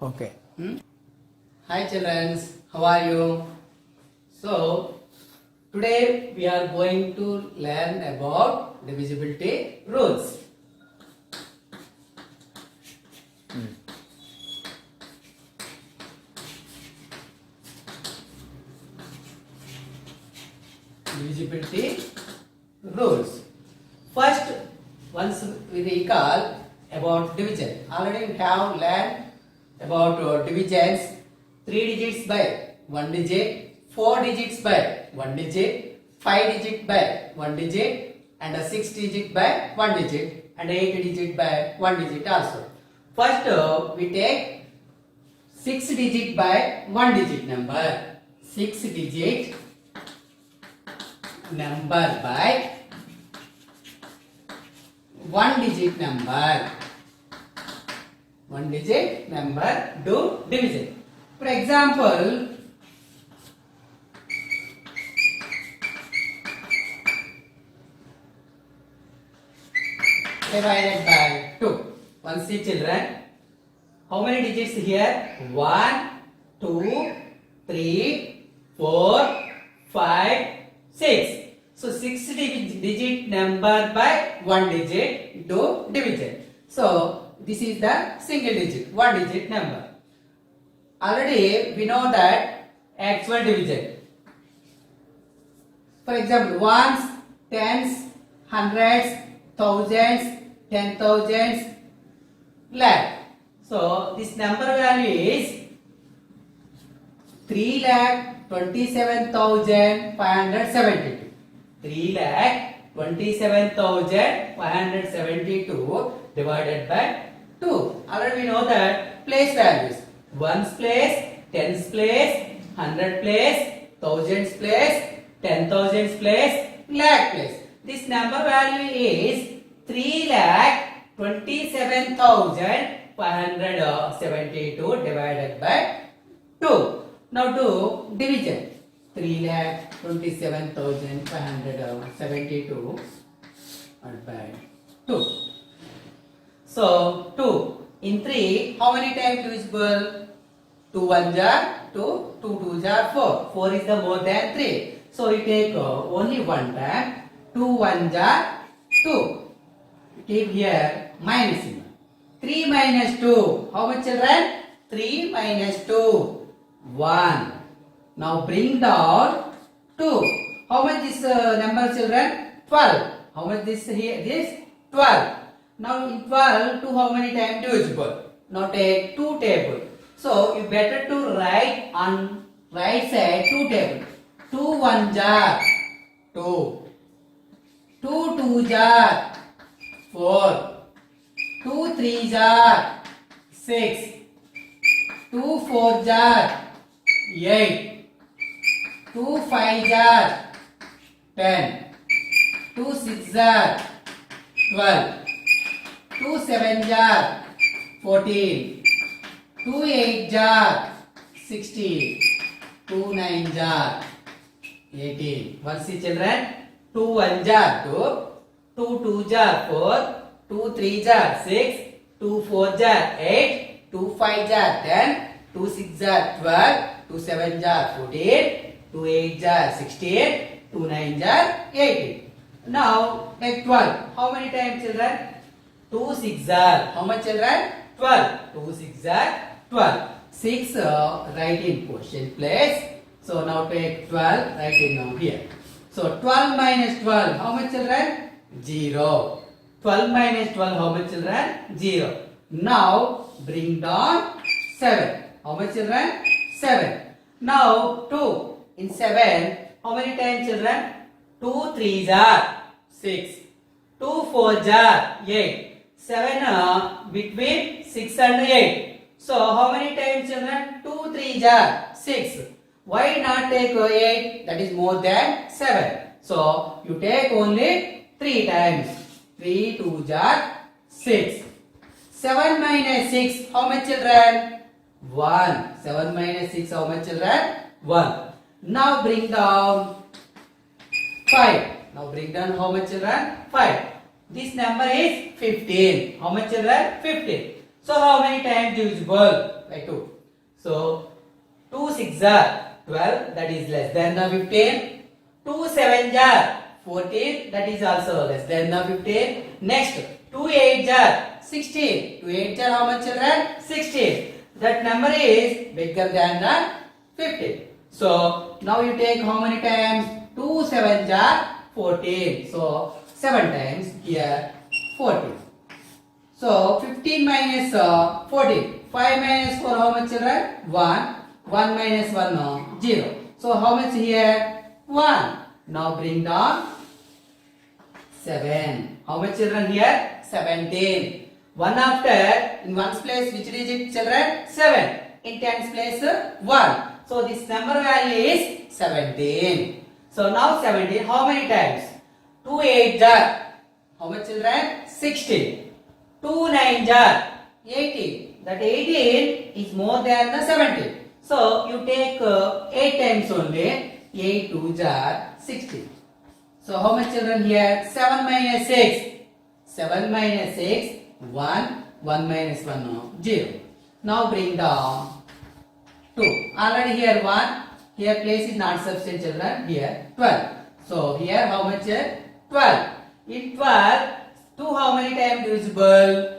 Okay. Hi children, how are you? So today we are going to learn about divisibility rules. Divisibility rules. First, once we recall about division. Already we have learned about divisions. 3 digits by 1 digit, 4 digits by 1 digit, 5 digit by 1 digit, and a 6 digit by 1 digit, and 8 digit by 1 digit also. First, we take 6 digit by 1 digit number. 6 digit number by 1 digit number. 1 digit number do division. For example, divided by 2. Once see children, how many digits here? 1, 2, 3, 4, 5, 6. So 6 digit number by 1 digit do division. So this is the single digit, 1 digit number. Already we know that actual division. For example, ones, tens, hundreds, thousands, 10,000s, lakh. So this number value is 3,27,572. 3,27,572 divided by 2. Already we know that place values. Ones place, tens place, hundred place, thousands place, 10,000s place, lakh place. This number value is 3,27,572 divided by 2. Now do division. 3,27,572 by 2. So 2 in 3, how many times divisible? 2 1 jar 2, 2 2 jar 4. 4 is the more than 3. So you take only one time. 2 1 jar 2. Keep here minus symbol. 3 minus 2. How much children? 3 minus 2. 1. Now bring down 2. How much this number children? 12. How much this here? This 12. Now in 12, 2 how many times divisible? Now take 2 table. So you better to write on right side 2 table. 2 1 jar 2. 2 2 jar 4. 2 3 jar 6. 2 4 jar 8. 2 5 jar 10. 2 6 jar 12. 2 7 jar 14. 2 8 jar 16. 2 9 jar 18. Once see children, 2 1 jar 2. 2 2 jar 4. 2 3 jar 6. 2 4 jar 8. 2 5 jar 10. 2 6 jar 12. 2 7 jar 14. 2 8 jar 16. 2 9 jar 18. Now take 12. How many times children? 2 6 jar. How much children? 12. 2 6 jar 12. 6 write in quotient place. So now take 12 write in now here. So 12 minus 12. How much children? 0. 12 minus 12. How much children? 0. Now bring down 7. How much children? 7. Now 2 in 7. How many times children? 2 3 jar 6. 2 4 jar 8. 7 between 6 and 8. So how many times children? 2 3 jar 6. Why not take 8? That is more than 7. So you take only 3 times. 3 2 jar 6. 7 minus 6. How much children? 1. 7 minus 6. How much children? 1. Now bring down 5. Now bring down how much children? 5. This number is 15. How much children? 15. So how many times divisible by 2? So 2 6 are 12, that is less than the 15. 2 7 are 14, that is also less than the 15. Next 2 8 are 16. 2 8 are how much, children? 16. That number is bigger than the 15. So now you take how many times? 2 7 are 14. So 7 times here 14. So 15 minus 14. 5 minus 4 how much, children? 1. 1 minus 1 0. So how much here? 1. Now bring down 7. How much, children, here? 17. 1 after, in 1's place, which digit, children? 7. In 10's place, 1. So this number value is 17. So now 17, how many times? 2 8 are, how much, children? 16. 2 9 are 18. That 18 is more than the 17. So you take 8 times only. 8 2 are 16. So how much, children, here? 7 minus 6. 7 minus 6, 1. 1 minus 1, 0. Now bring down 2. Already here 1. Here place is not substitute, children. Here 12. So here how much? 12. In 12, 2 how many times divisible?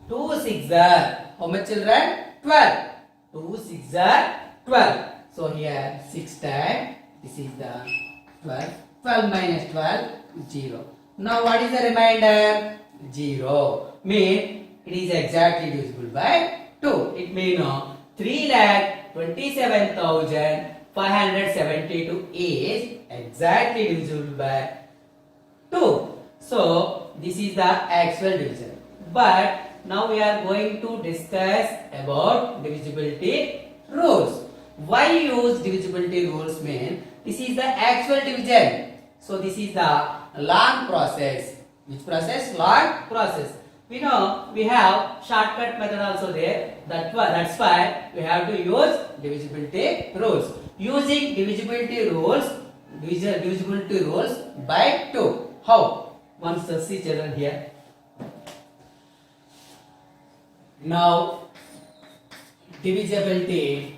2 6 are. How much, children? 12. 2 6 are 12. So here 6 times. This is the 12. 12 minus 12, 0. Now what is the remainder? 0. Mean it is exactly divisible by 2. It means 3,27,572 is exactly divisible by 2. So this is the actual division. But now we are going to discuss about divisibility rules. Why use divisibility rules? Mean this is the actual division. So this is the long process. Which process? Long process. We know we have shortcut method also there. That's why we have to use divisibility rules. Using divisibility rules by 2. How? Once see, children, here. Now divisibility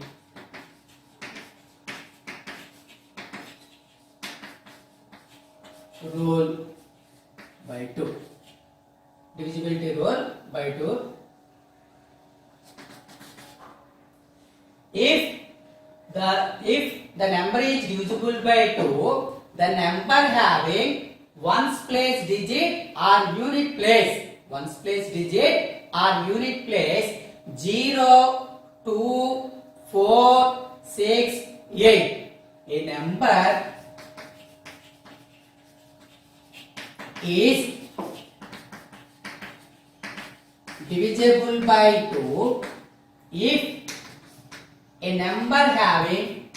rule by 2. Divisibility rule by 2. If the number is divisible by 2, the number having ones place digit or unit place, ones place digit or unit place 0, 2, 4, 6, 8. A number is divisible by 2 if a number having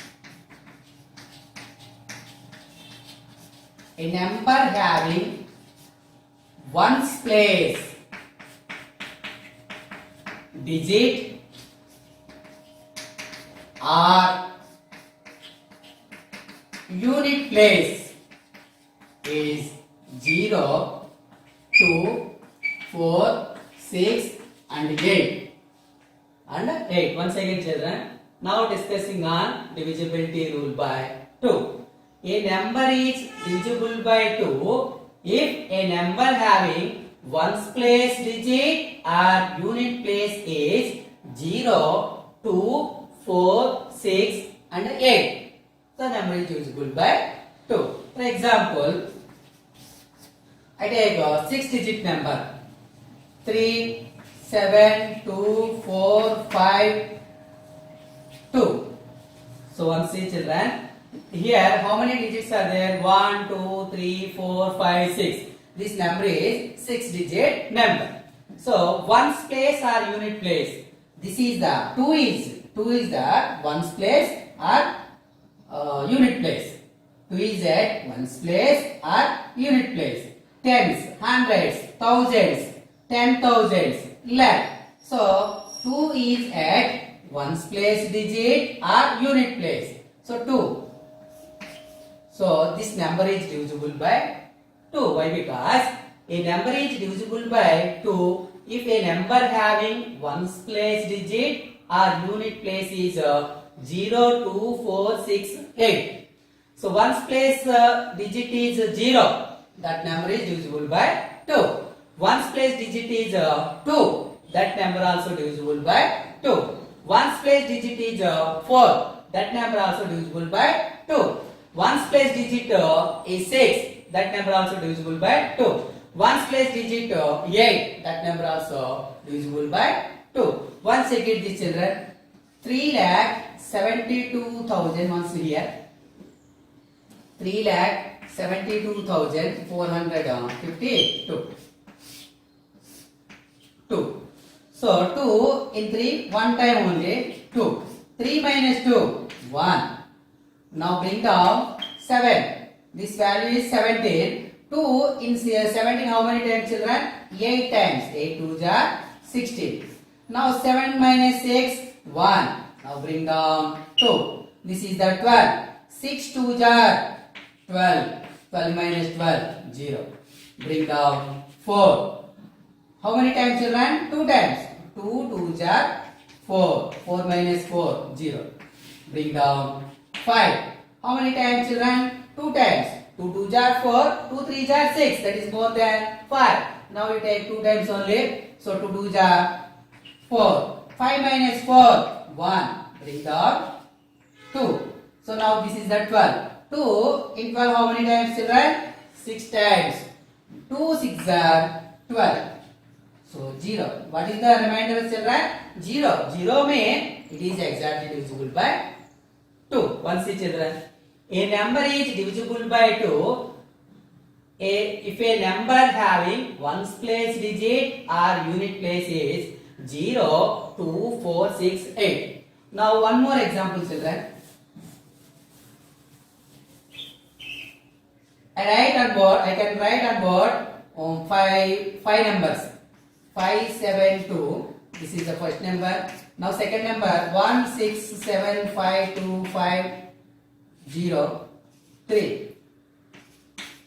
ones place digit or unit place is 0, 2, 4, 6 and 8. And 8. Once again, children. Now discussing on divisibility rule by 2. A number is divisible by 2 if a number having ones place digit or unit place is 0, 2, 4, 6 and 8. The number is divisible by 2. For example, I take a 6-digit number 3, 7, 2, 4, 5, 2. So once see, children, here how many digits are there? 1, 2, 3, 4, 5, 6. This number is 6-digit number. So ones place or unit place. This is the 2 is the ones place or unit place. 2 is at ones place or unit place. Tens, hundreds, thousands, 10,000s, lakh. So 2 is at ones place digit or unit place. So 2. So this number is divisible by 2. Why? Because a number is divisible by 2 if a number having ones place digit or unit place is 0, 2, 4, 6, 8. So ones place digit is 0. That number is divisible by 2. Ones place digit is 2. That number also divisible by 2. Ones place digit is 4. That number also divisible by 2. Ones place digit is 6. That number also divisible by 2. Ones place digit 8. That number also divisible by 2. Once again, these children, 3,72,000 once here. 3,72,452. 2. So 2 in 3, one time only 2. 3 minus 2, 1. Now bring down 7. This value is 17. 2 in 17, how many times, children? 8 times. 8 2s are 16. Now 7 minus 6, 1. Now bring down 2. This is the 12. 6 2s are 12. 12 minus 12, 0. Bring down 4. How many times, children? 2 times. 2 2s are 4. 4 minus 4, 0. Bring down 5. How many times, children? 2 times. 2 2s are 4. 2 3s are 6. That is more than 5. Now we take 2 times only. So 2 2s are 4. 5 minus 4, 1. Bring down 2. So now this is the 12. 2 in 12, how many times, children? 6 times. 2 6 are 12. So 0. What is the remainder, children? 0. 0 means it is exactly divisible by 2. Once see, children. A number is divisible by 2 if a number having ones place digit or unit place is 0, 2, 4, 6, 8. Now one more example, children. I can write on board five numbers. 5, 7, 2. This is the first number. Now second number 1, 6, 7, 5, 2, 5, 0, 3.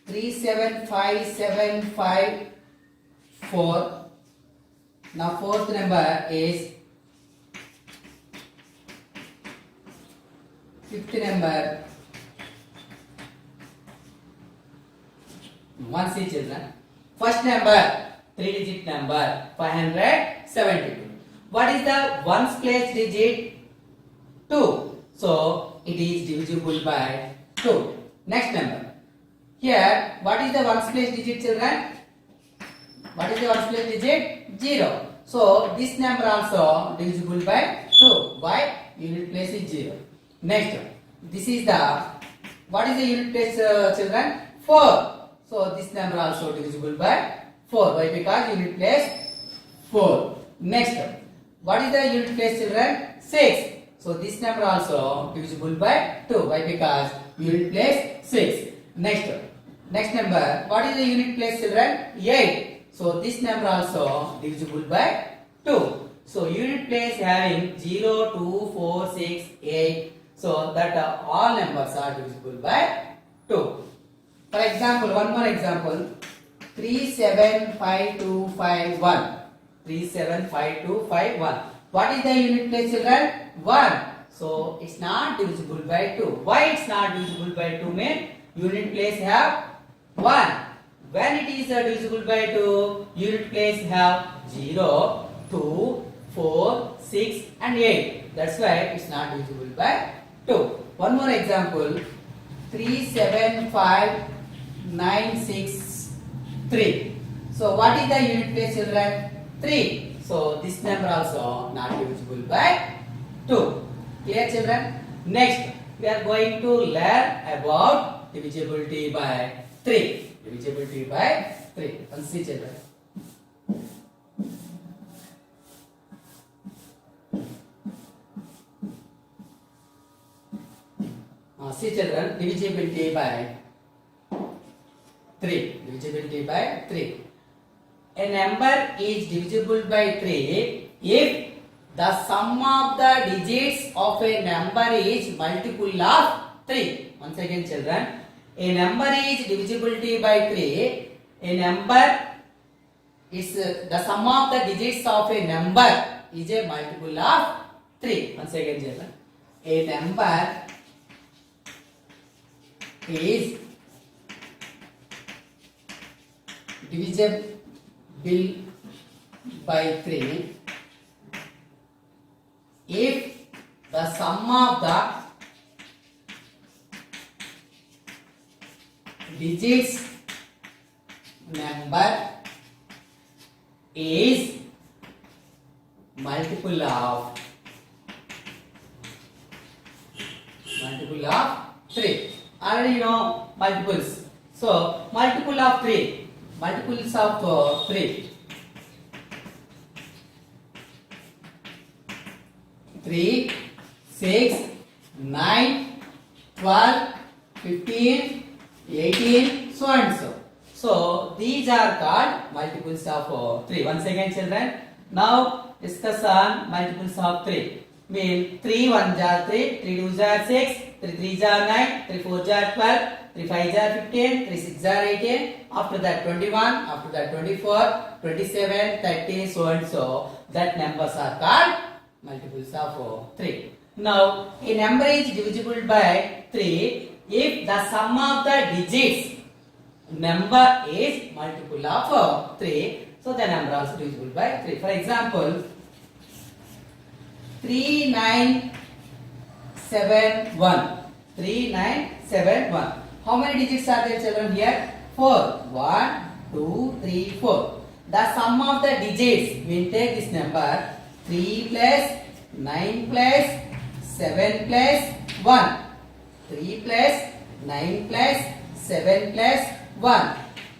3, 7, 5, 7, 5, 4. Now fourth number is fifth number. One see, children. First number, 3-digit number, 572. What is the ones place digit? 2. So it is divisible by 2. Next number. Here, what is the ones place digit, children? What is the ones place digit? 0. So this number also divisible by 2. Why? Unit place is 0. Next, this is the, what is the unit place, children? 4. So this number also divisible by 4. Why? Because unit place 4. Next, what is the unit place, children? 6. So this number also divisible by 2. Why? Because unit place 6. Next number, what is the unit place, children? 8. So this number also divisible by 2. So unit place having 0, 2, 4, 6, 8. So that all numbers are divisible by 2. For example, one more example. 3, 7, 5, 2, 5, 1. 3, 7, 5, 2, 5, 1. What is the unit place, children? 1. So it's not divisible by 2. Why it's not divisible by 2 mean? Unit place have 1. When it is divisible by 2, unit place have 0, 2, 4, 6 and 8. That's why it's not divisible by 2. One more example. 3, 7, 5, 9, 6, 3. So what is the unit place, children? 3. So this number also not divisible by 2. Clear, children? Next, we are going to learn about divisibility by 3. Divisibility by 3. Let's see, children. See, children, divisibility by 3. Divisibility by 3. A number is divisible by 3 if the sum of the digits of a number is multiple of 3. Once again, children, a number is divisibility by 3. A number It's the sum of the digits of a number is a multiple of 3. Once again, children. A number is divisible by 3 if the sum of the digits number is multiple of 3. Already you know multiples. So multiple of 3. Multiples of 3. 3, 6, 9, 12, 15, 18, so and so. So these are called multiples of 3. Once again, children, now discuss on multiples of 3. Mean 3 1 jar 3, 3 2 jar 6, 3 3 jar 9, 3 4 jar 12, 3 5 jar 15, 3 6 jar 18. After that 21, after that 24, 27, 30, so and so. That numbers are called multiples of 3. Now a number is divisible by 3 if the sum of the digits number is multiple of 3. So the number also divisible by 3. For example, 3971. 3971. How many digits are there, children, here? 4. 1, 2, 3, 4. The sum of the digits, we will take this number 3 plus 9 plus 7 plus 1. 3 plus 9 plus 7 plus 1.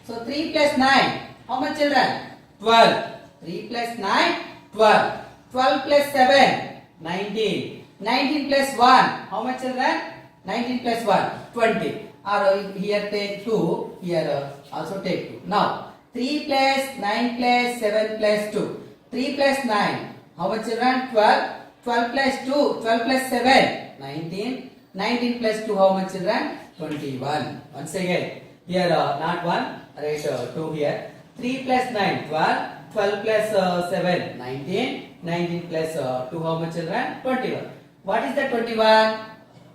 So 3 plus 9. How much, children? 12. 3 plus 9, 12. 12 plus 7, 19. 19 plus 1. How much, children? 19 plus 1, 20. Or here take 2. Here also take 2. Now 3 plus 9 plus 7 plus 2. 3 plus 9. How much, children? 12. 12 plus 2. 12 plus 7, 19. 19 plus 2. How much, children? 21. Once again. Here not 1. Write 2 here. 3 plus 9, 12. 12 plus 7, 19. 19 plus 2. How much, children? 21. What is the 21?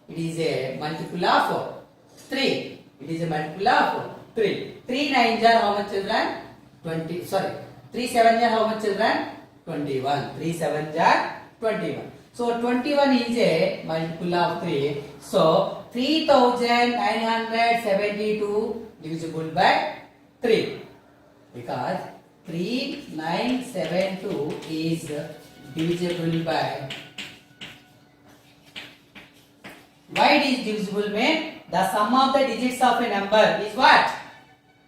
It is a multiple of 3. It is a multiple of 3. 3 9s are how much, children? 20. Sorry. 3 7s are how much, children? 21. 3 7s are 21. So 21 is a multiple of 3. So 3972 divisible by 3. Because 3972 is divisible by. Why it is divisible? Mean the sum of the digits of a number is what?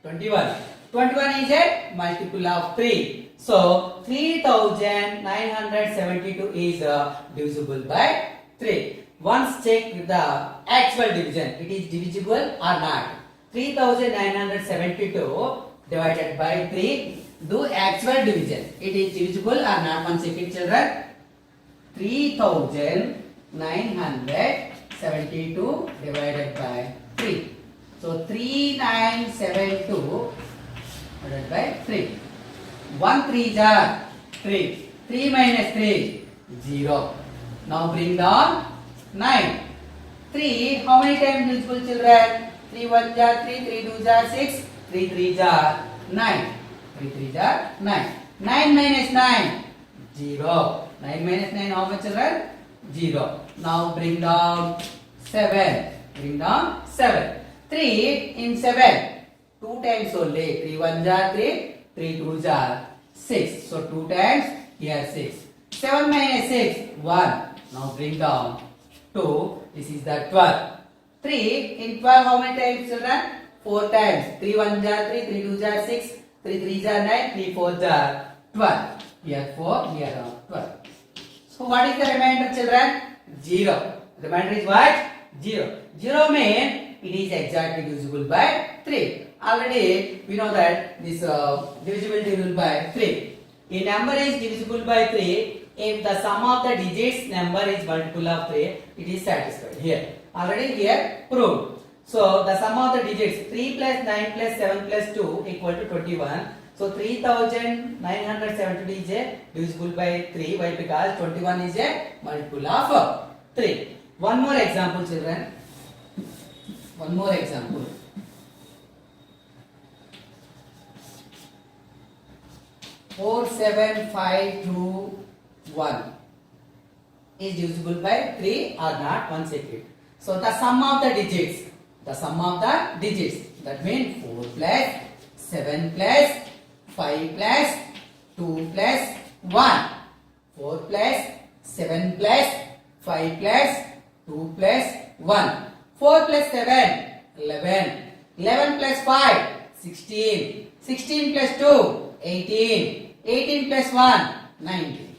21. 21 is a multiple of 3. So 3972 is divisible by 3. Once check the actual division. It is divisible or not? 3972 divided by 3. Do actual division. It is divisible or not? Once again, children. 3972 divided by 3. So 3972 divided by 3. 1 3s are 3. 3 minus 3, 0. Now bring down 9. 3, how many times divisible, children? 3 1s are 3, 3 2s are 6, 3 3s are 9. 3 3s are 9. 9 minus 9, 0. 9 minus 9, how much, children? 0. Now bring down 7. Bring down 7. 3 in 7. 2 times only. 3 1s are 3. 3 2s are 6. So 2 times, here 6. 7 minus 6, 1. Now bring down 2. This is the 12. 3 in 12, how many times, children? 4 times. 3 1s are 3. 3 2s are 6. 3 3s are 9. 3 4s are 12. Here 4, here 12. So what is the remainder, children? 0. Remainder is what? 0. 0 means it is exactly divisible by 3. Already we know that this divisibility will by 3. A number is divisible by 3 if the sum of the digits number is multiple of 3. It is satisfied here. Already here proved. So the sum of the digits 3 plus 9 plus 7 plus 2 equal to 21. So 3972 is a divisible by 3. Why? Because 21 is a multiple of 3. One more example, children. One more example. 47521 is divisible by 3 or not? Once again. So the sum of the digits. That means 4 plus 7 plus 5 plus 2 plus 1. 4 plus 7 plus 5 plus 2 plus 1. 4 plus 7, 11. 11 plus 5, 16. 16 plus 2, 18. 18 plus 1, 19.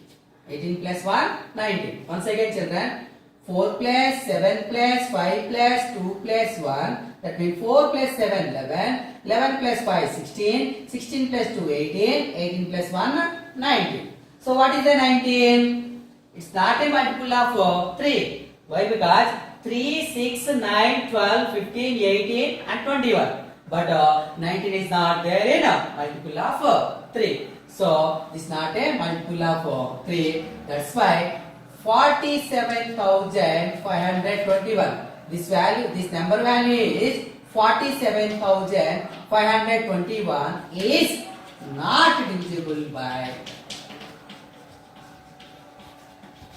18 plus 1, 19. Once again, children. 4 plus 7 plus 5 plus 2 plus 1. That means 4 plus 7, 11. 11 plus 5, 16. 16 plus 2, 18. 18 plus 1, 19. So what is the 19? It's not a multiple of 3. Why? Because 3, 6, 9, 12, 15, 18 and 21. But 19 is not there in a multiple of 3. So this is not a multiple of 3. That's why 47,521. This number value is 47,521 is not divisible by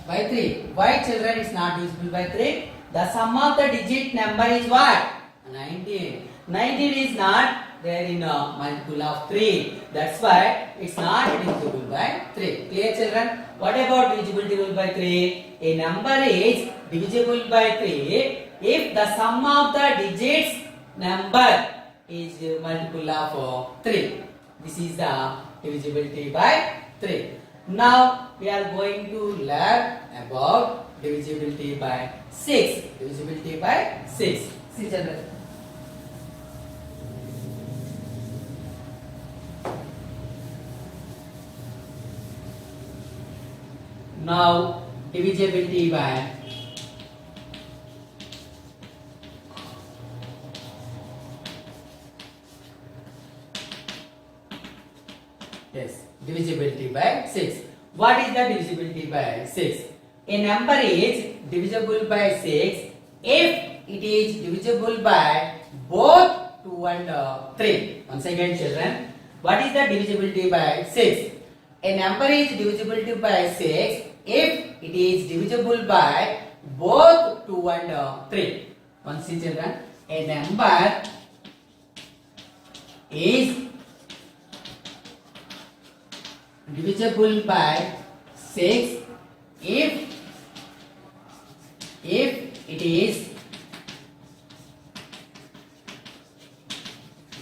3. Why, children, is not divisible by 3? The sum of the digit number is what? 19. 19 is not there in a multiple of 3. That's why it's not divisible by 3. Clear, children? What about divisibility by 3? A number is divisible by 3 if the sum of the digits number is multiple of 3. This is the divisibility by 3. Now we are going to learn about divisibility by 6. Divisibility by 6. See, children. Now divisibility by divisibility by 6. What is the divisibility by 6? A number is divisible by 6 if it is divisible by both 2 and 3. Once again, children, what is the divisibility by 6? A number is divisible by 6 if it is divisible by both 2 and 3. Once again, children, a number is divisible by 6 if it is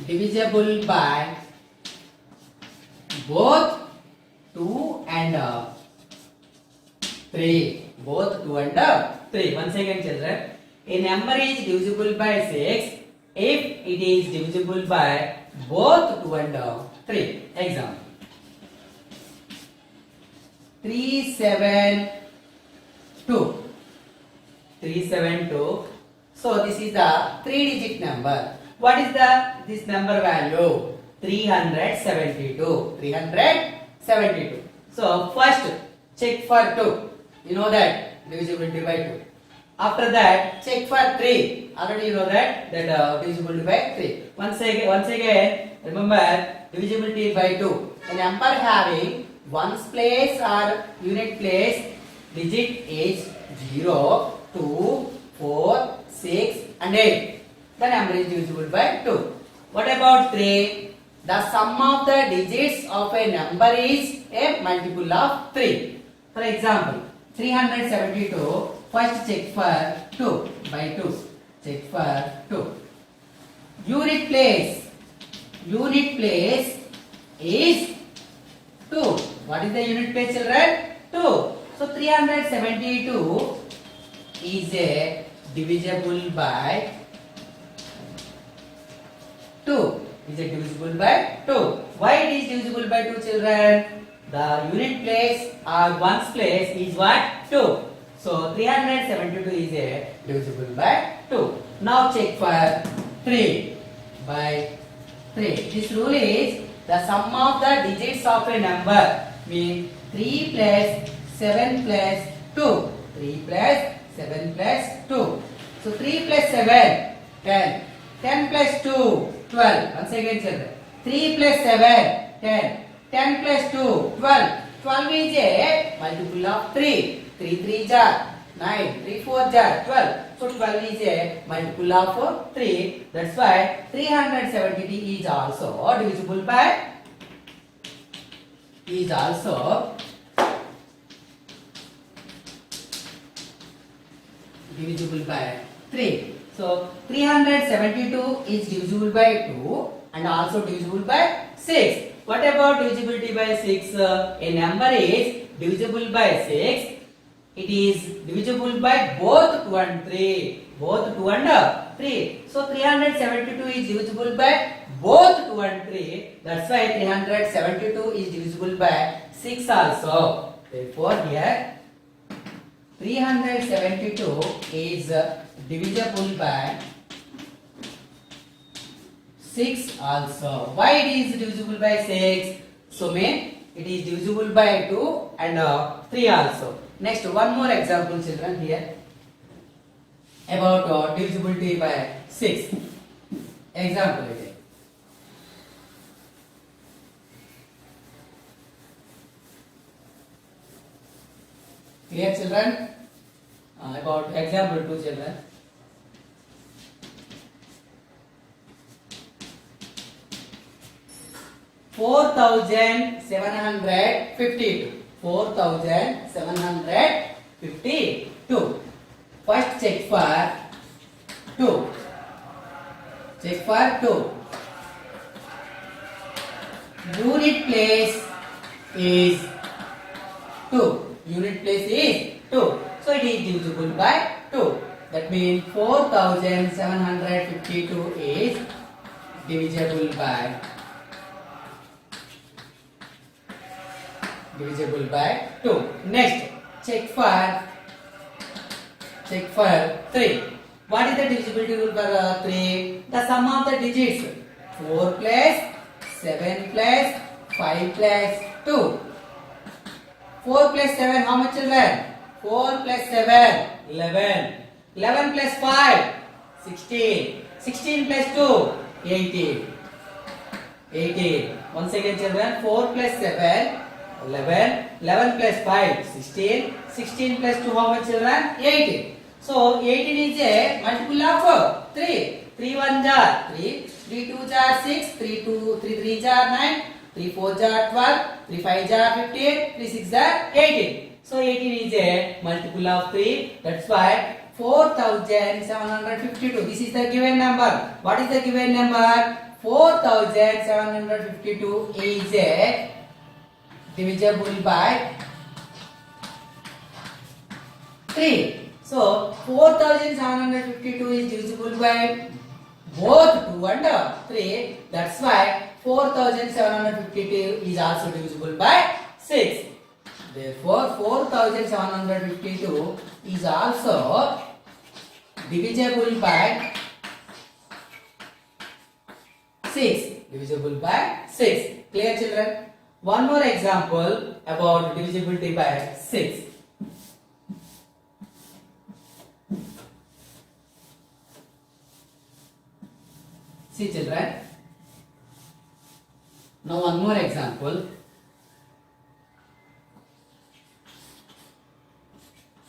divisible by both 2 and 3. Both 2 and 3. Once again, children, a number is divisible by 6 if it is divisible by both 2 and 3. Example. 372. 372. So this is the 3-digit number. What is this number value? 372. 372. So first check for 2. You know that divisibility by 2. After that check for 3. Already you know that divisibility by 3. Once again remember divisibility by 2. A number having ones place or unit place digit is 0, 2, 4, 6 and 8. The number is divisible by 2. What about 3? The sum of the digits of a number is a multiple of 3. For example, 372. First check for 2 by 2. Check for 2. Unit place is 2. What is the unit place, children? 2. So 372 is a divisible by 2. Is it divisible by 2? Why it is divisible by 2, children? The unit place or ones place is what? 2. So 372 is a divisible by 2. Now check for 3 by 3. This rule is the sum of the digits of a number means 3 plus 7 plus 2. 3 plus 7 plus 2. So 3 plus 7, 10. 10 plus 2, 12. Once again, children. 3 plus 7, 10. 10 plus 2, 12. 12 is a multiple of 3. 3 3 jar 9. 3 4 jar 12. So 12 is a multiple of 3. That's why 370 is also divisible by divisible by 3. So 372 is divisible by 2 and also divisible by 6. What about divisibility by 6? A number is divisible by 6. It is divisible by both 2 and 3. Both 2 and 3. So 372 is divisible by both 2 and 3. That's why 372 is divisible by 6 also. Therefore here 372 is divisible by 6 also. Why it is divisible by 6? So it is divisible by 2 and 3 also. Next, one more example, children, here about divisibility by 6. Example again. Clear, children? About example 2, children. $4,752. 4,752. First check for 2. Check for 2. Unit place is 2. Unit place is 2. So it is divisible by 2. That means 4,752 is divisible by 2. Next, check for 3. What is the divisibility rule for 3? The sum of the digits 4 plus 7 plus 5 plus 2. 4 plus 7, how much children? 4 plus 7, 11. 11 plus 5, 16. 16 plus 2, 18. 18. Once again, children, 4 plus 7, 11. 11 plus 5, 16. 16 plus 2, how much children? 18. So 18 is a multiple of 3. 3 1 jar 3. 3 2 jar 6. 3 3 jar 9. 3 4 jar 12. 3 5 jar 15. 3 6 jar 18. So 18 is a multiple of 3. That's why 4,752. This is the given number. What is the given number? 4,752 is a divisible by 3. So 4,752 is divisible by both 2 and 3. That's why 4,752 is also divisible by 6. Therefore 4,752 is also divisible by 6. Divisible by 6. Clear, children? One more example about divisibility by 6. See, children. Now one more example.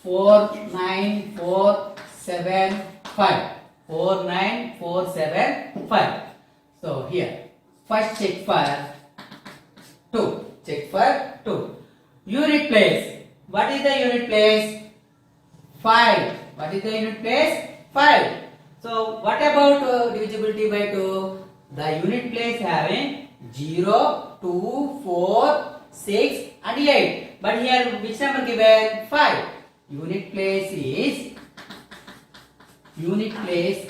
49475. 49475. So here, first check for 2. Check for 2. Unit place. What is the unit place? 5. What is the unit place? 5. So what about divisibility by 2? The unit place having 0, 2, 4, 6 and 8. But here which number given? 5. Unit place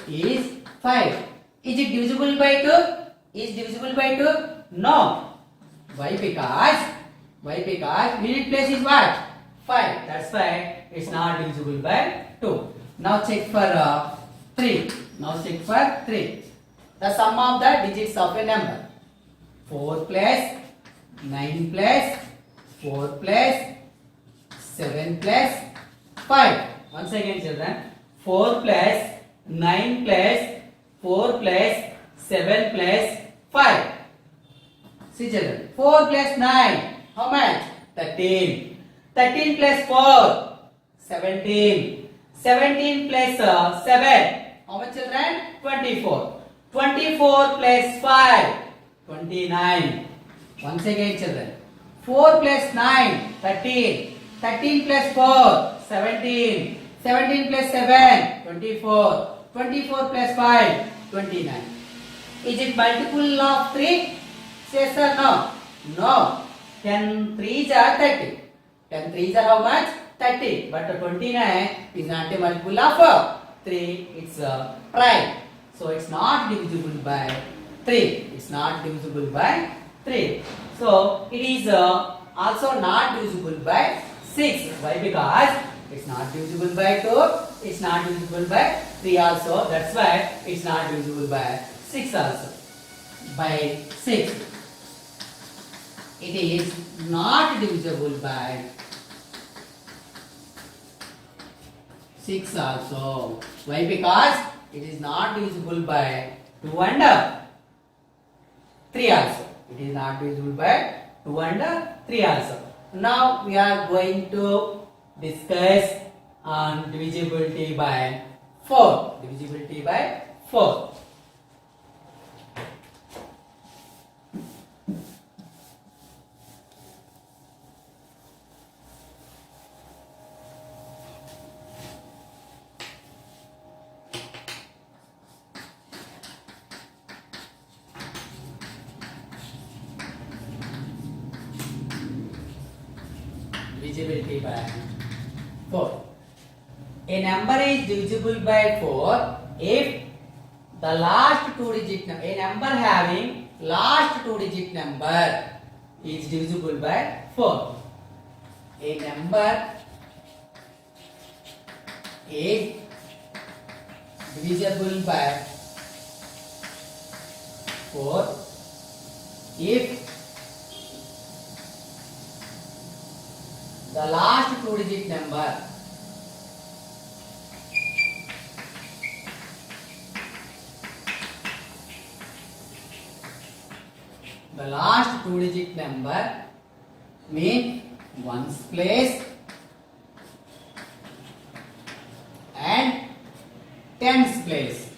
is 5. Is it divisible by 2? Is divisible by 2? No. Why? Because unit place is what? 5. That's why it's not divisible by 2. Now check for 3. Now check for 3. The sum of the digits of a number. 4 plus 9 plus 4 plus 7 plus 5. Once again children, 4 plus 9 plus 4 plus 7 plus 5. See children, 4 plus 9, how much? 13. 13 plus 4, 17. 17 plus 7, how much children? 24. 24 plus 5, 29. Once again children, 4 plus 9, 13. 13 plus 4, 17. 17 plus 7, 24. 24 plus 5, 29. Is it multiple of 3? Yes or no? No. 10 3s are 30. 10 3s are how much? 30. But 29 is not a multiple of 3. It's a prime. So it's not divisible by 3. It's not divisible by 3. So it is also not divisible by 6. Why? Because it's not divisible by 2. It's not divisible by 3 also. That's why it's not divisible by 6 also. By 6. It is not divisible by 6 also. Why? Because it is not divisible by 2 and 3 also. It is not divisible by 2 and 3 also. Now we are going to discuss on divisibility by 4. Divisibility by 4. Divisibility by 4. A number is divisible by 4 if the last two digit number, a number having last two digit number is divisible by 4. A number is divisible by 4 if the last two digit number mean ones place and tens place.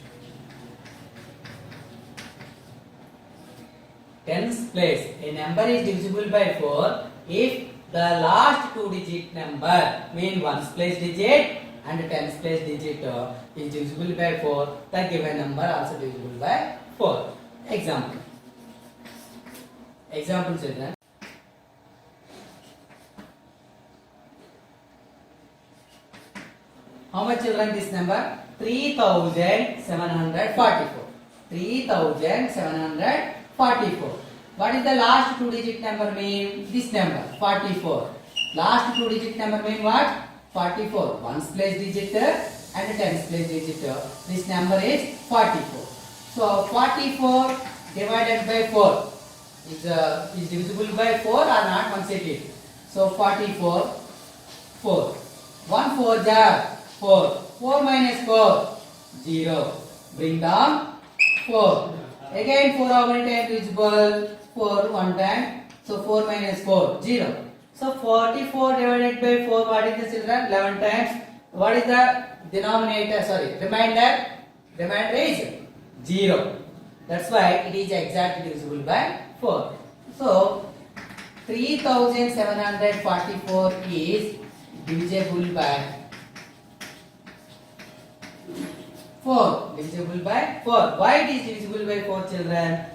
Tens place. A number is divisible by 4 if the last two digit number mean ones place digit and tens place digit is divisible by 4. The given number also divisible by 4. Example. Example children. How much children this number? 3744. 3744. What is the last two digit number mean? This number 44. Last two digit number mean what? 44. Ones place digit and tens place digit. This number is 44. So 44 divided by 4 is divisible by 4 or not? Once again. So 44 4. 1 4 jar 4. 4 minus 4 0. Bring down 4. Again 4 how many times divisible? 4 one time. So 4 minus 4 0. So 44 divided by 4, what is the children? 11 times. What is the denominator? Sorry, remainder. Remainder is 0. That's why it is exactly divisible by 4. So 3744 is divisible by 4. Divisible by 4. Why it is divisible by 4 children?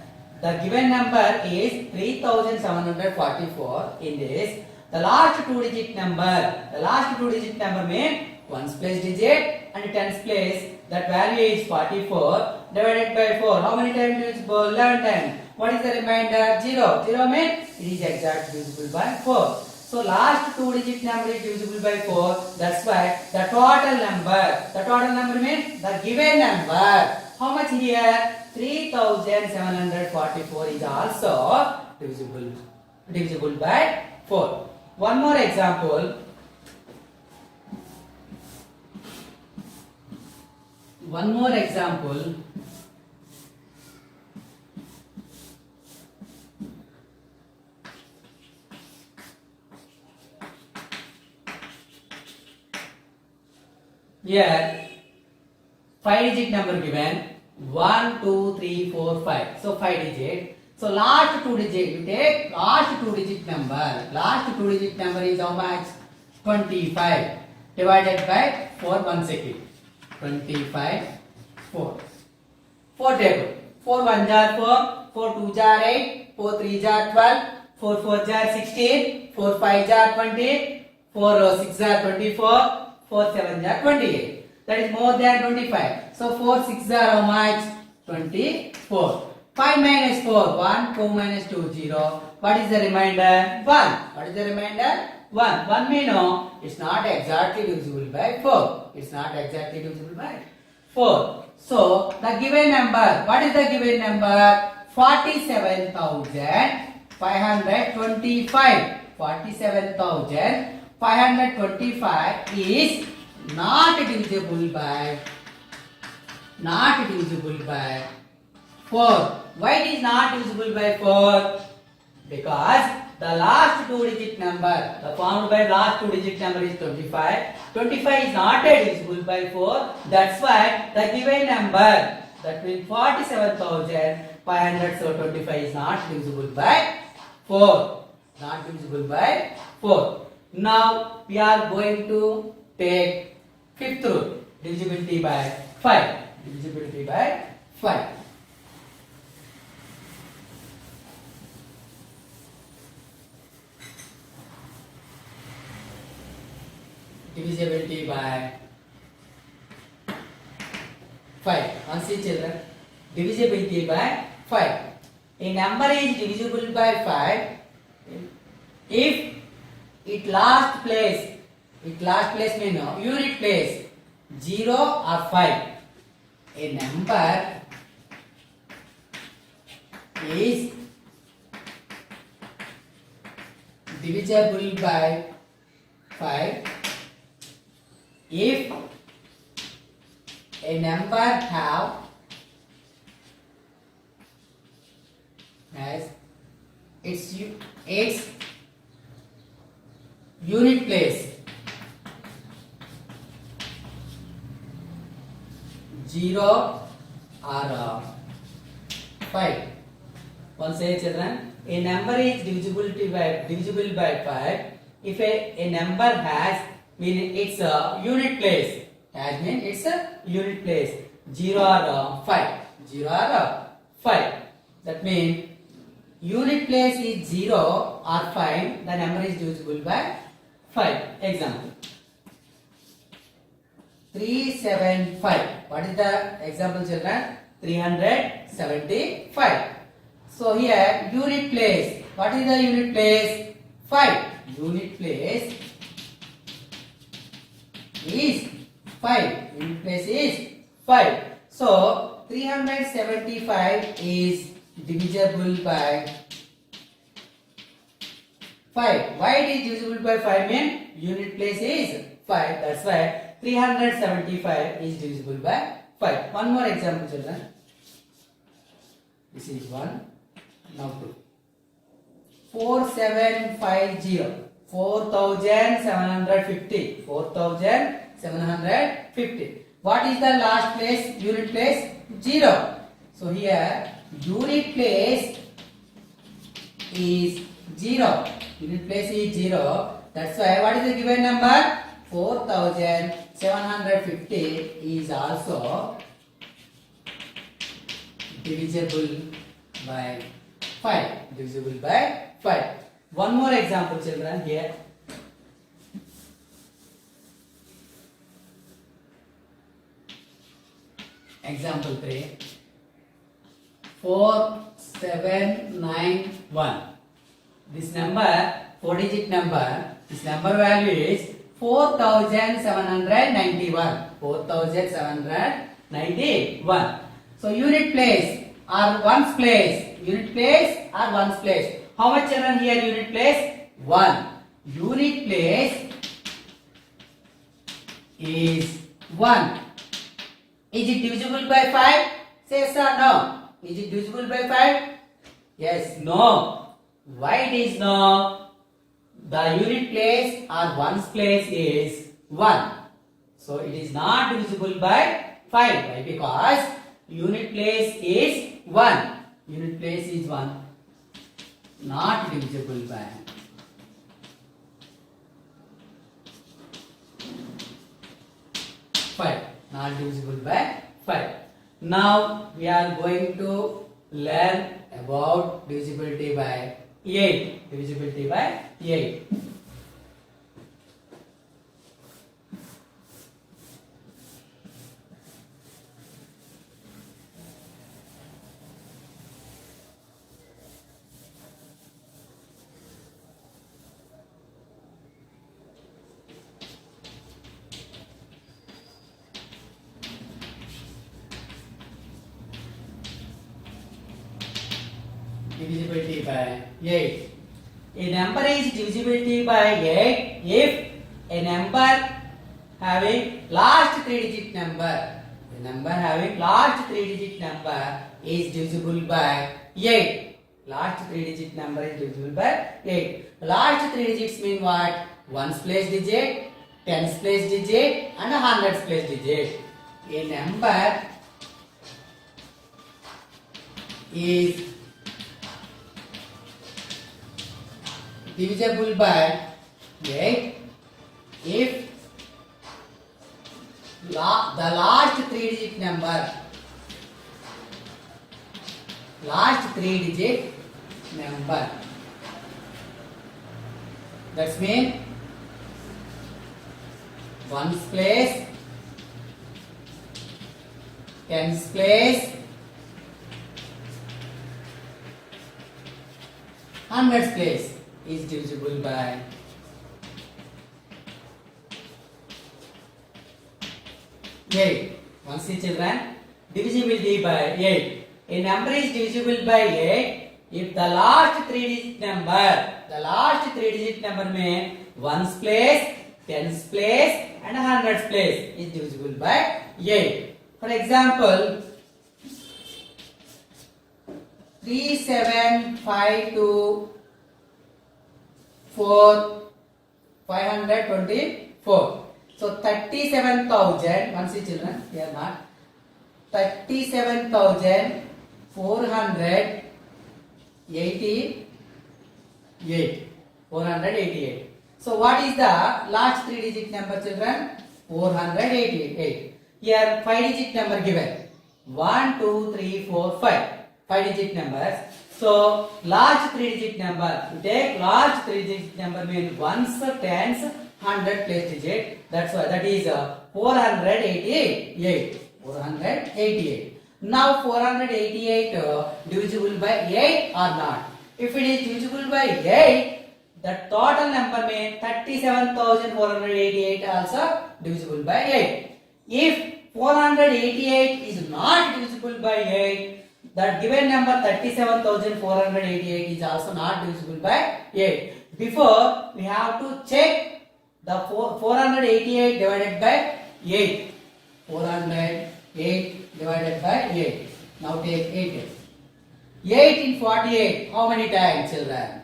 The given number is 3744. In this, the last two digit number. The last two digit number means ones place digit and tens place. That value is 44 divided by 4. How many times divisible? 11 times. What is the remainder? 0. 0 means it is exactly divisible by 4. So last two digit number is divisible by 4. That's why the total number means the given number. How much here? 3744 is also divisible by 4. One more example. Here 5-digit number given 1, 2, 3, 4, 5. So 5 digit. So last 2 digit, you take last 2 digit number. Last 2 digit number is how much? 25 divided by 4 1 second. 25 4. 4 table. 4 1 jar 4, 4 2 jar 8, 4 3 jar 12, 4 4 jar 16, 4 5 jar 20, 4 6 jar 24, 4 7 jar 28. That is more than 25. So 4 6 are how much? 24. 5 minus 4, 1, 4 minus 2, 0. What is the remainder? 1. What is the remainder? 1. 1 we know it's not exactly divisible by 4. It's not exactly divisible by 4. So the given number, what is the given number? 47,525. 47,525 is not divisible by 4. Why it is not divisible by 4? Because the last 2-digit number, the formed by last 2-digit number is 25. 25 is not divisible by 4. That's why the given number, that means 47,500, so 25 is not divisible by 4. Not divisible by 4. Now we are going to take fifth rule, divisibility by 5. Divisibility by 5. Divisibility by 5. See children, divisibility by 5. A number is divisible by 5 if it last place means unit place 0 or 5. A number is divisible by 5 if a number has its unit place 0 or 5. Once say children, a number is divisible by 5 if a number has meaning its unit place, has mean its unit place 0 or 5. 0 or 5. That means unit place is 0 or 5, the number is divisible by 5. Example 375. What is the example children? 375. So here unit place, what is the unit place? 5. Unit place is 5. Unit place is 5. So 375 is divisible by 5. Why it is divisible by 5 mean unit place is 5. That's why 375 is divisible by 5. One more example children. This is 1. Now 2. 4750. 4750. 4750. What is the last place? Unit place 0. So here unit place is 0. Unit place is 0. That's why what is the given number? 4750 is also divisible by 5. Divisible by 5. One more example children here. Example 3. 4791. This number, 4-digit number, this number value is 4791. 4791. So unit place or ones place. Unit place or ones place. How much children here unit place? 1. Unit place is 1. Is it divisible by 5? Say yes or no. Is it divisible by 5? Yes, no. Why it is no? The unit place or ones place is 1. So it is not divisible by 5. Why? Because unit place is 1. Unit place is 1. Not divisible by 5. Not divisible by 5. Now we are going to learn about divisibility by 8. Divisibility by 8. Divisibility by 8. A number is divisibility by 8 if a number having last 3-digit number. A number having last 3-digit number is divisible by 8. Last 3-digit number is divisible by 8. Last 3 digits mean what? Ones place digit, tens place digit, and hundreds place digit. A number is divisible by 8 if the last 3-digit number, that's mean ones place, tens place, hundreds place is divisible by 8. Once see children, divisibility by 8. A number is divisible by 8 if the last 3-digit number mean ones place, tens place, and hundreds place is divisible by 8. For example, 3752 524. So 37,000. Once see children, here not 37,488. 488. So what is the last 3-digit number, children? 488. Here 5-digit number given. 1, 2, 3, 4, 5. 5-digit numbers. So large 3-digit number. We take large 3-digit number means ones, tens, 100 place digit. That's why that is 488. 488. Now 488 divisible by 8 or not? If it is divisible by 8, the total number means 37,488 also divisible by 8. If 488 is not divisible by 8, that given number 37,488 is also not divisible by 8. Before we have to check the 488 divided by 8. 408 divided by 8. Now take 8. 8 in 48. How many times, children?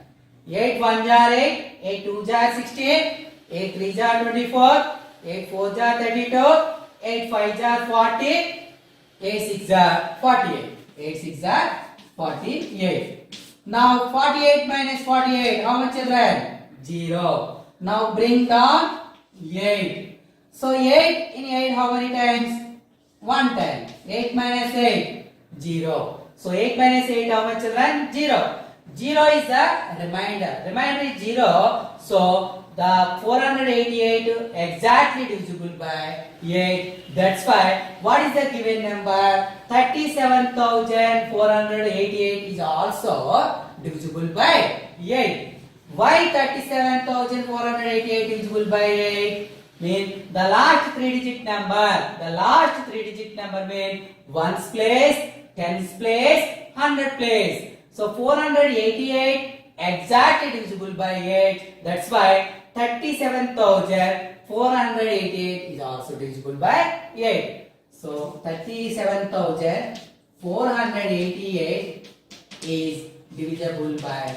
8 1 jar 8. 8 2 jar 16. 8 3 jar 24. 8 4 jar 32. 8 5 jar 40. 8 6 jar 48. 8 6 are 48. Now 48 minus 48. How much, children? 0. Now bring down 8. So 8 in 8 how many times? 1 time. 8 minus 8. 0. So 8 minus 8 how much, children? 0. 0 is the remainder. Remainder is 0. So the 488 exactly divisible by 8. That's why what is the given number? 37,488 is also divisible by 8. Why 37,488 divisible by 8? mean the last three digit number. The last three digit number mean ones place, tens place, hundred place. So 488 exactly divisible by 8. That's why 37,488 is also divisible by 8. So 37,488 is divisible by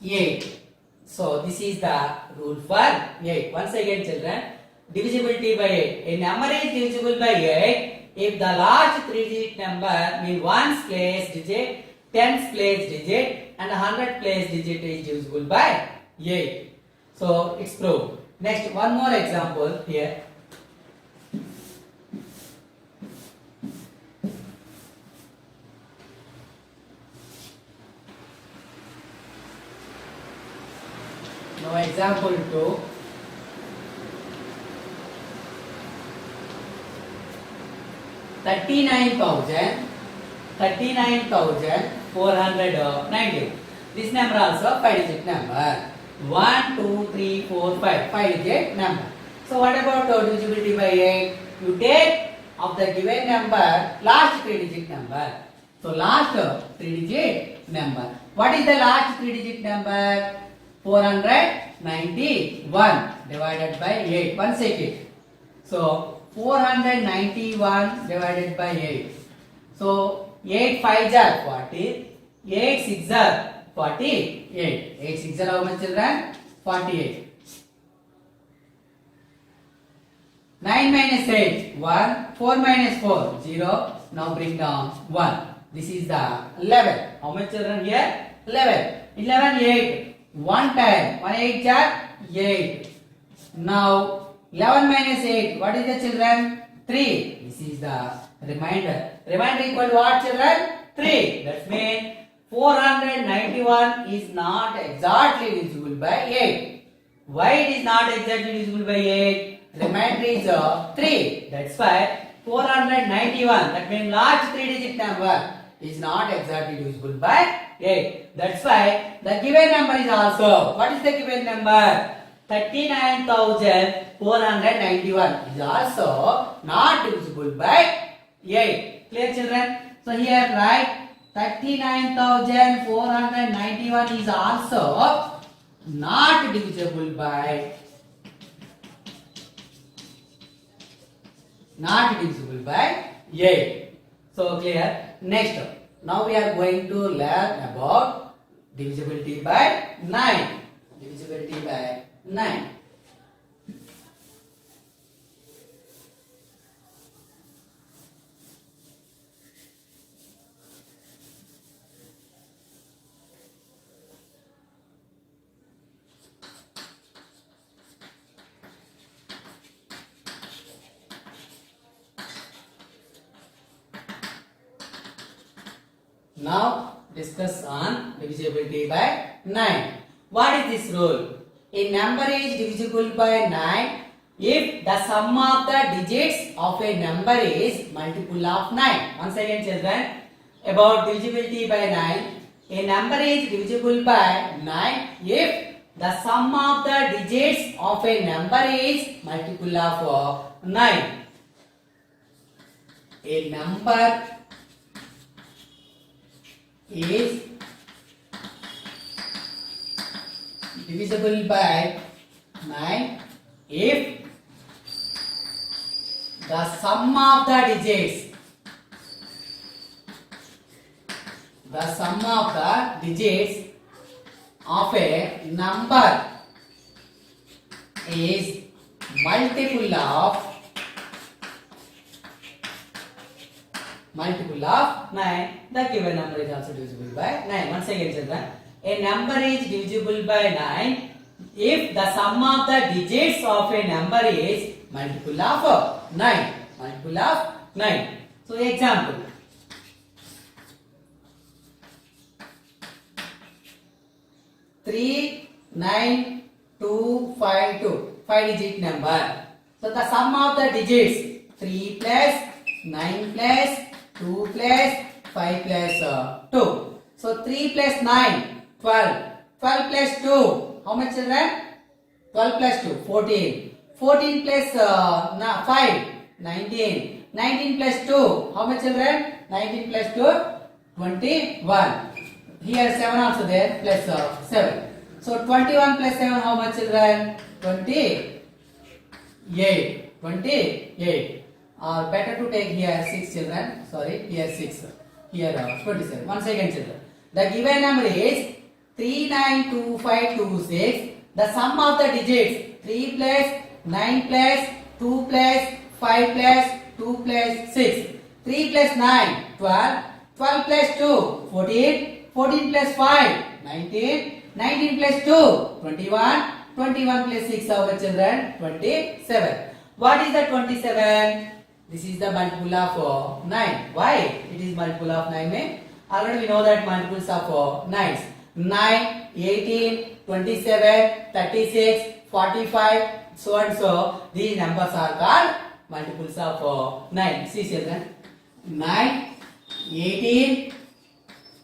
8. So this is the rule for 8. Once again children, divisibility by 8. A number is divisible by 8 if the last three digit number mean ones place digit, tens place digit and hundred place digit is divisible by 8. So it's proved. Next, one more example here. Now example 2. 39,490. This number also 5 digit number. 1, 2, 3, 4, 5. 5 digit number. So what about divisibility by 8? You take of the given number last 3 digit number. So last 3 digit number. What is the last 3 digit number? 491 divided by 8. One second. So 491 divided by 8. So 8 5s are 40. 8 6s are 48. 8 6s are how much children? 48. 9 minus 8 1. 4 minus 4 0. Now bring down 1. This is the 11. How much children here? 11. 11 8. 1 time 1 8 are 8. Now 11 minus 8, what is the children? 3. This is the remainder. Remainder equal to what children? 3. That means 491 is not exactly divisible by 8. Why it is not exactly divisible by 8? Remainder is 3. That's why 491, that means last 3 digit number is not exactly divisible by 8. That's why the given number is also, what is the given number? 39,491 is also not divisible by 8. Clear children? So here write 39,491 is also not divisible by 8. So clear? Next, now we are going to learn about divisibility by 9. Divisibility by 9. Now discuss on divisibility by 9. What is this rule? A number is divisible by 9 if the sum of the digits of a number is multiple of 9. Once again children, about divisibility by 9. A number is divisible by 9 if the sum of the digits of a number is multiple of 9. A number is divisible by 9 if the sum of the digits of a number is multiple of 9. The given number is also divisible by 9. Once again children, a number is divisible by 9 if the sum of the digits of a number is multiple of 9. So example, 39252, 5 digit number. So the sum of the digits 3 plus 9 plus 2 plus 5 plus 2. So 3 plus 9, 12. 12 plus 2, how much children? 12 plus 2, 14. 14 plus 5, 19. 19 plus 2, how much children? 19 plus 2, 21. Here 7 also there, plus 7. So 21 plus 7, how much children? 28. 28. Better to take here 6 children. Sorry, here 6. Here 27. Once again children. The given number is 392526. The sum of the digits 3 plus 9 plus 2 plus 5 plus 2 plus 6. 3 plus 9, 12. 12 plus 2, 14. 14 plus 5, 19. 19 plus 2, 21. 21 plus 6, our children, 27. What is the 27? This is the multiple of 9. Why? It is multiple of 9. Already we know that multiples of 9. 9, 18, 27, 36, 45, so and so. These numbers are called multiples of 9. See children. 9, 18,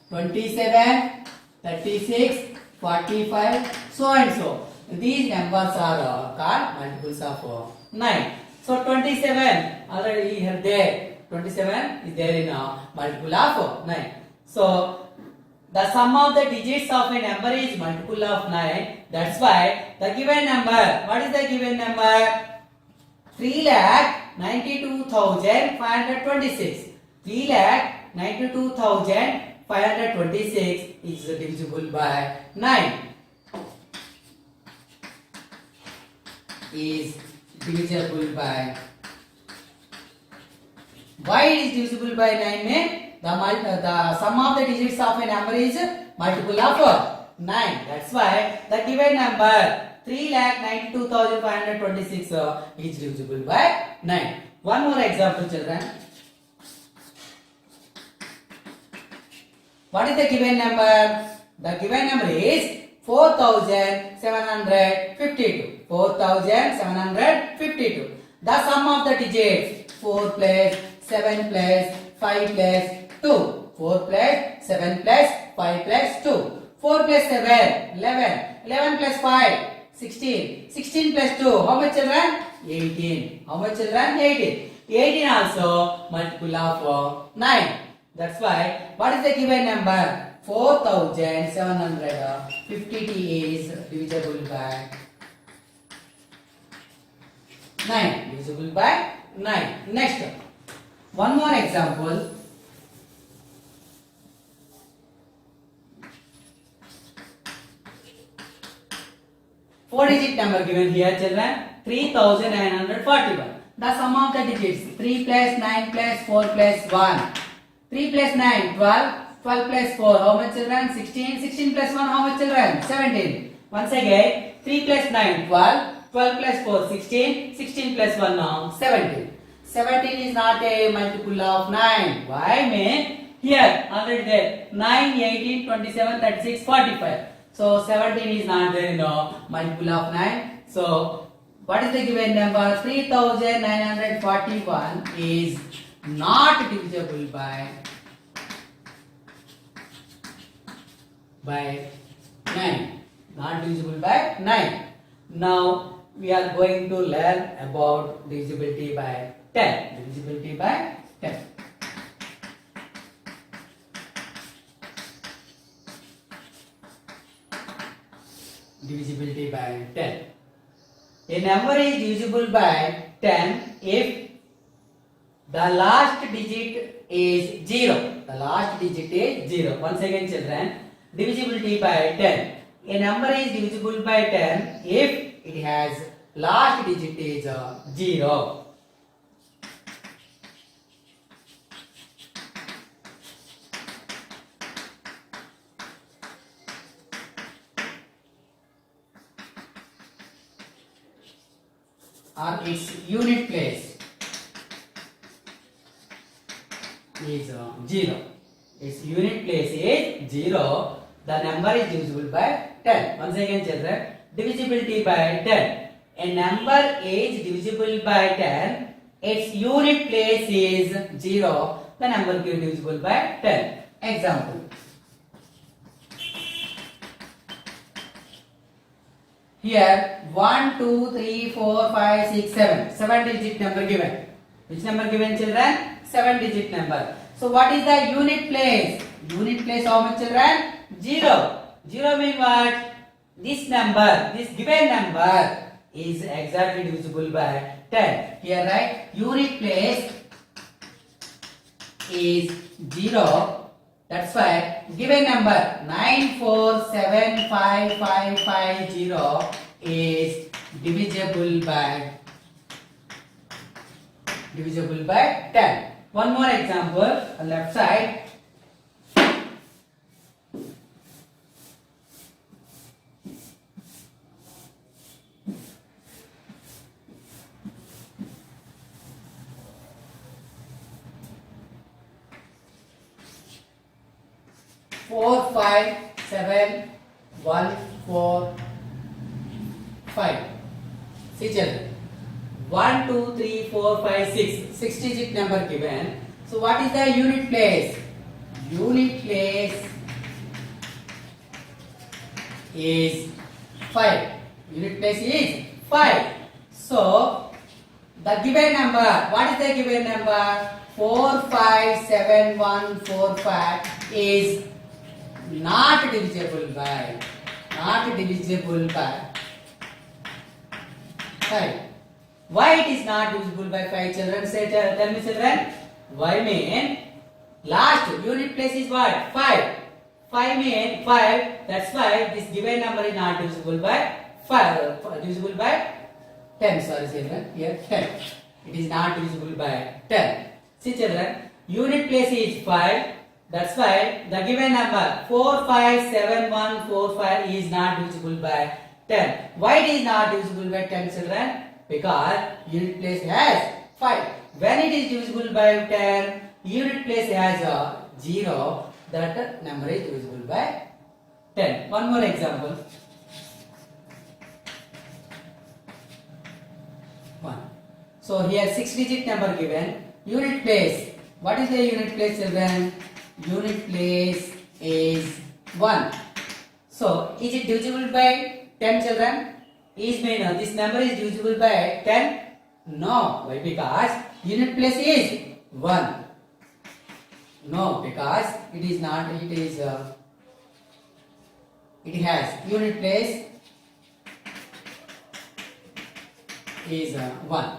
27, 36, 45, so and so. These numbers are called multiples of 9. So 27 already here there. 27 is there in a multiple of 9. So the sum of the digits of a number is multiple of 9. That's why the given number. What is the given number? 3,92,526. 3,92,526 is divisible by 9. Is divisible by. Why it is divisible by 9? The sum of the digits of a number is multiple of 9. That's why the given number 3,92,526 is divisible by 9. One more example, children. What is the given number? The given number is 4,752. 4,752. The sum of the digits 4 plus 7 plus 5 plus 2. 4 plus 7 plus 5 plus 2. 4 plus 7, 11. 11 plus 5, 16. 16 plus 2, how much children? 18. How much children? 18. 18 also multiple of 9. That's why, what is the given number? 4,750 is divisible by 9. Divisible by 9. Next, one more example. Four-digit number given here, children. 3,941. The sum of the digits 3 plus 9 plus 4 plus 1. 3 plus 9, 12. 12 plus 4, how much children? 16. 16 plus 1, how much children? 17. Once again, 3 plus 9, 12. 12 plus 4, 16. 16 plus 1 now, 17. 17 is not a multiple of 9. Why, man? Here, already there. 9, 18, 27, 36, 45. So, 17 is not there in a multiple of 9. So, what is the given number? 3,941 is not divisible by 9. Not divisible by 9. Now we are going to learn about divisibility by 10. Divisibility by 10. Divisibility by 10. A number is divisible by 10 if the last digit is 0. The last digit is 0. Once again, children, divisibility by 10. A number is divisible by 10 if it has last digit is 0. Or its unit place is 0. Its unit place is 0. The number is divisible by 10. Once again, children, divisibility by 10. A number is divisible by 10. Its unit place is 0. The number is divisible by 10. Example. Here 1, 2, 3, 4, 5, 6, 7. 7-digit number given. Which number given, children? 7-digit number. So what is the unit place? Unit place how much, children? 0. 0 means what? This number, this given number is exactly divisible by 10. Here right? Unit place is 0. That's why given number 9475550 is divisible by 10. One more example on left side. 4, 5, 7, 1, 4, 5. See children. 1, 2, 3, 4, 5, 6. 6-digit number given. So what is the unit place? Unit place is 5. Unit place is 5. So the given number, what is the given number? 457,145 is not divisible by 5. Why it is not divisible by 5, children? Tell me, children. Why mean last unit place is what? 5. 5 mean 5. That's why this given number is not divisible by 5. Divisible by 10. Sorry, children. Here 10. It is not divisible by 10. See, children. Unit place is 5. That's why the given number 457,145 is not divisible by 10. Why it is not divisible by 10, children? Because unit place has 5. When it is divisible by 10, unit place has a 0. That number is divisible by 10. One more example. 1. So here 6-digit number given. Unit place. What is the unit place, children? Unit place is 1. So is it divisible by 10, children? Is mean this number is divisible by 10? No. Why? Because unit place is 1. No, because it is not. It is. It has unit place is 1.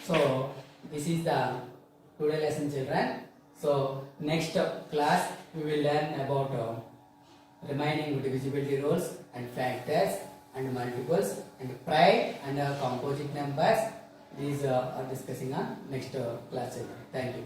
So this is the today lesson, children. So next class we will learn about remaining divisibility rules and factors and multiples and prime and composite numbers. These are discussing on next class. Thank you.